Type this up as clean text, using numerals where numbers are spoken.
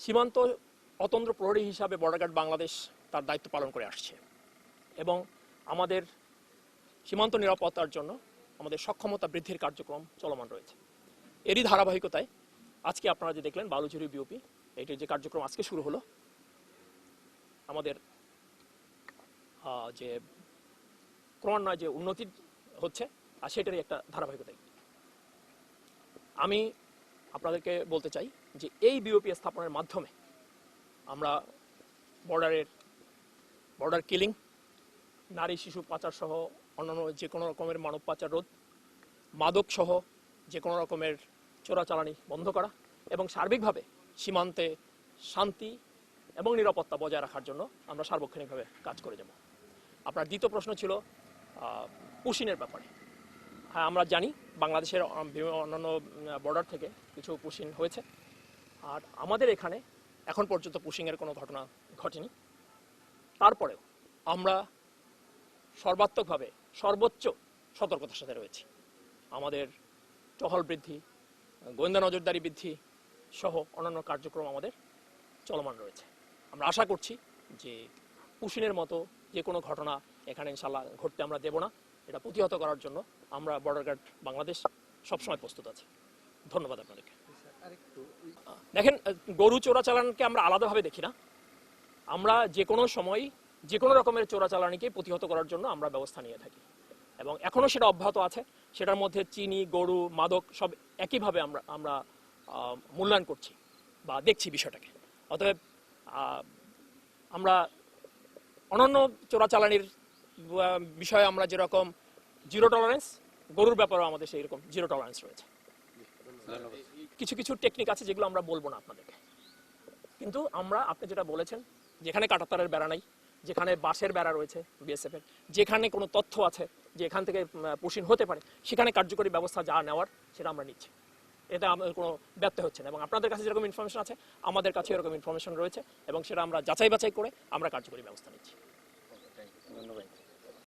সীমান্ত অতন্ত্র প্রহরী হিসাবে বর্ডার গার্ড বাংলাদেশ তার দায়িত্ব পালন করে আসছে এবং আমাদের সীমান্ত নিরাপত্তার জন্য আমাদের সক্ষমতা বৃদ্ধির কার্যক্রম চলমান রয়েছে। এরই ধারাবাহিকতায় আজকে আপনারা যে দেখলেন বালুঝুরি বিওপি, এইটির যে কার্যক্রম আজকে শুরু হলো, আমাদের যে ক্রমান্বয়ে যে উন্নতি হচ্ছে আর সেটারই একটা ধারাবাহিকতাই। আমি আপনাদেরকে বলতে চাই যে এই বিওপি স্থাপনের মাধ্যমে আমরা বর্ডার কিলিং, নারী শিশু পাচার সহ অন্যান্য যে কোনো রকমের মানব পাচার রোধ, মাদক সহ যে কোনো রকমের চোরাচালানি বন্ধ করা এবং সার্বিকভাবে সীমান্তে শান্তি এবং নিরাপত্তা বজায় রাখার জন্য আমরা সার্বক্ষণিকভাবে কাজ করে যাব। আপনার দ্বিতীয় প্রশ্ন ছিল পুশিনের ব্যাপারে। হ্যাঁ, আমরা জানি বাংলাদেশের অন্যান্য বর্ডার থেকে কিছু পুশিন হয়েছে, আর আমাদের এখানে এখন পর্যন্ত পুশিংয়ের কোনো ঘটনা ঘটেনি। তারপরেও আমরা সর্বাত্মকভাবে সর্বোচ্চ সতর্কতার সাথে রয়েছি। আমাদের টহল বৃদ্ধি, গোয়েন্দা নজরদারি বৃদ্ধি সহ অন্যান্য কার্যক্রম আমাদের চলমান রয়েছে। আমরা আশা করছি যে পুশিনের মতো যে কোনো ঘটনা এখানে ইনশাল্লাহ ঘটতে আমরা দেব না। এটা প্রতিহত করার জন্য আমরা বর্ডার গার্ড বাংলাদেশ সবসময় প্রস্তুত আছে। ধন্যবাদ আপনাদেরকে। দেখেন, গরু চোরাচালানকে আমরা আলাদাভাবে দেখি না। আমরা যে কোনো সময় যে কোনো রকমের চোরাচালানিকে প্রতিহত করার জন্য আমরা ব্যবস্থা নিয়ে থাকি এবং এখনও সেটা অব্যাহত আছে। সেটার মধ্যে চিনি, গরু, মাদক সব একইভাবে আমরা মূল্যায়ন করছি বা দেখছি বিষয়টাকে। অতএব আমরা অন্যান্য চোরাচালানির বিষয়ে আমরা যেরকম জিরো টলারেন্স, গরুর ব্যাপারেও আমাদের সেই রকম জিরো টলারেন্স রয়েছে। কিছু কিছু টেকনিক আছে যেগুলো আমরা বলবো না আপনাদেরকে, কিন্তু আপনি যেটা বলেছেন, যেখানে কাঁটাতারের বেড়া নাই, যেখানে বাঁশের বেড়া রয়েছে বিএসএফ এর, যেখানে কোনো তথ্য আছে যে এখান থেকে পুশিন হতে পারে, সেখানে কার্যকরী ব্যবস্থা যা নেওয়ার সেটা আমরা নিচ্ছি। এতে আমাদের কোনো ব্যত্যয় হচ্ছে না এবং আপনাদের কাছে যেরকম ইনফরমেশন আছে আমাদের কাছে এরকম ইনফরমেশন রয়েছে এবং সেটা আমরা যাচাই বাছাই করে আমরা কার্যকরী ব্যবস্থা নিচ্ছি। ধন্যবাদ।